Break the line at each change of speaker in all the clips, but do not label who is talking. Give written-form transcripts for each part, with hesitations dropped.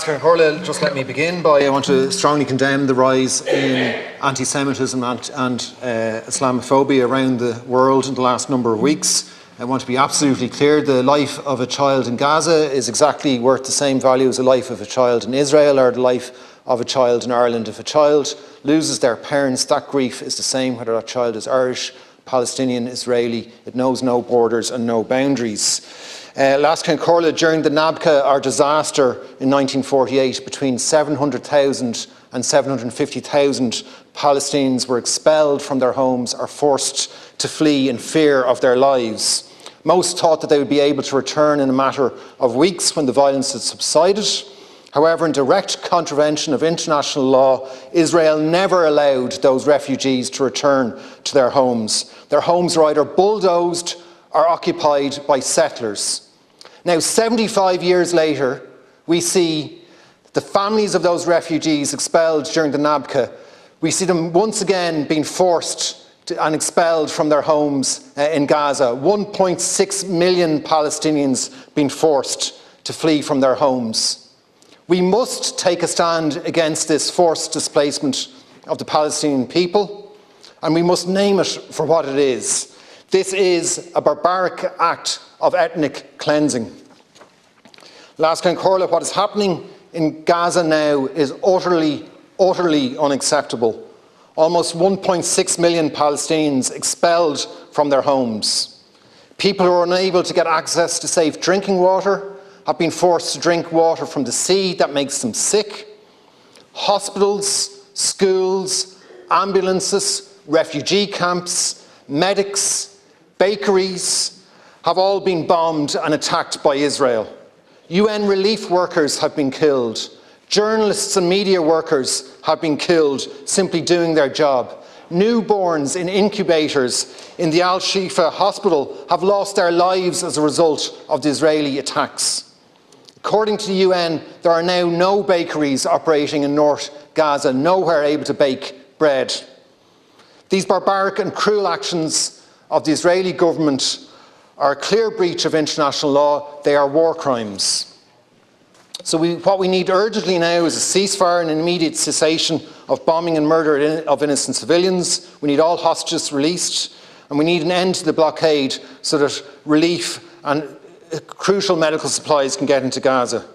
Lascar Corla, just let me begin by I want to strongly condemn the rise in anti-Semitism and Islamophobia around the world in the last number of weeks. I want to be absolutely clear, the life of a child in Gaza is exactly worth the same value as the life of a child in Israel or the life of a child in Ireland. If a child loses their parents, that grief is the same whether that child is Irish, Palestinian, Israeli. It knows no borders and no boundaries. Lascar Corla, during the Nabka, our disaster in 1948, between 700,000 and 750,000 Palestinians were expelled from their homes or forced to flee in fear of their lives. Most thought that they would be able to return in a matter of weeks when the violence had subsided. However, in direct contravention of international law, Israel never allowed those refugees to return to their homes. Their homes were either bulldozed or occupied by settlers. Now, 75 years later, we see the families of those refugees expelled during the Nabka. We see them once again being forced and expelled from their homes in Gaza. 1.6 million Palestinians being forced to flee from their homes. We must take a stand against this forced displacement of the Palestinian people, and we must name it for what it is. This is a barbaric act of ethnic cleansing. Lascar Corla, what is happening in Gaza now is utterly unacceptable. Almost 1.6 million Palestinians expelled from their homes. People who are unable to get access to safe drinking water have been forced to drink water from the sea that makes them sick. Hospitals, schools, ambulances, refugee camps, medics, bakeries have all been bombed and attacked by Israel. UN relief workers have been killed. Journalists and media workers have been killed simply doing their job. Newborns in incubators in the Al-Shifa hospital have lost their lives as a result of the Israeli attacks. According to the UN, there are now no bakeries operating in North Gaza, nowhere able to bake bread. These barbaric and cruel actions of the Israeli government are a clear breach of international law. They are war crimes. So what we need urgently now is a ceasefire and an immediate cessation of bombing and murder of innocent civilians. We need all hostages released, and we need an end to the blockade so that relief and crucial medical supplies can get into Gaza.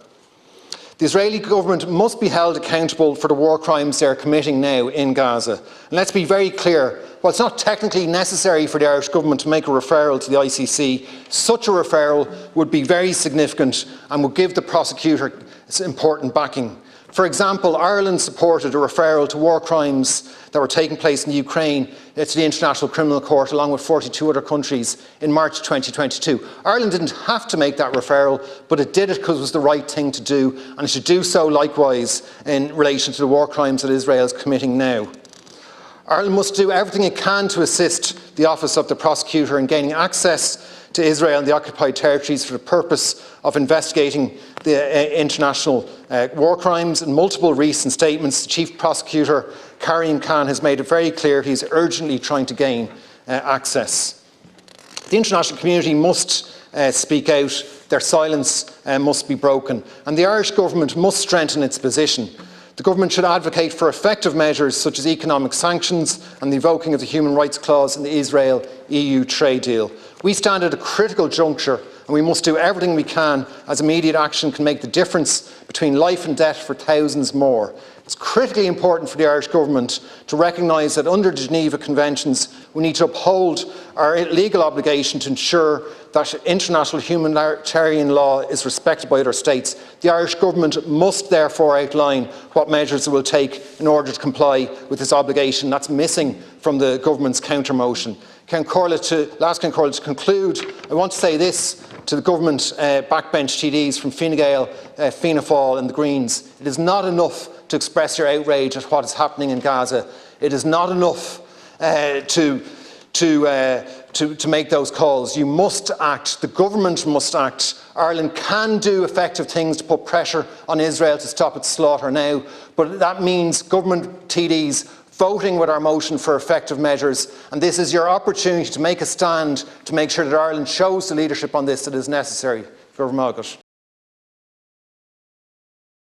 The Israeli government must be held accountable for the war crimes they are committing now in Gaza. And let's be very clear, while it's not technically necessary for the Irish government to make a referral to the ICC, such a referral would be very significant and would give the prosecutor important backing. For example, Ireland supported a referral to war crimes that were taking place in Ukraine to the International Criminal Court along with 42 other countries in March 2022. Ireland didn't have to make that referral, but it did it because it was the right thing to do, and it should do so likewise in relation to the war crimes that Israel is committing now. Ireland must do everything it can to assist the Office of the Prosecutor in gaining access to Israel and the occupied territories for the purpose of investigating the international war crimes. In multiple recent statements, the Chief Prosecutor, Karim Khan, has made it very clear he is urgently trying to gain access. The international community must speak out, their silence must be broken, and the Irish government must strengthen its position. The government should advocate for effective measures such as economic sanctions and the invoking of the human rights clause in the Israel-EU trade deal. We stand at a critical juncture, and we must do everything we can as immediate action can make the difference between life and death for thousands more. It's critically important for the Irish government to recognise that under the Geneva Conventions we need to uphold our legal obligation to ensure that international humanitarian law is respected by other states. The Irish government must therefore outline what measures it will take in order to comply with this obligation. That's missing from the government's counter-motion. Lascar Corla, to conclude, I want to say this to the government backbench TDs from Fine Gael, Fianna Fáil and the Greens. It is not enough to express your outrage at what is happening in Gaza. It is not enough to make those calls. You must act. The government must act. Ireland can do effective things to put pressure on Israel to stop its slaughter now, but that means government TDs voting with our motion for effective measures, and this is your opportunity to make a stand to make sure that Ireland shows the leadership on this that is necessary. Go Margaret.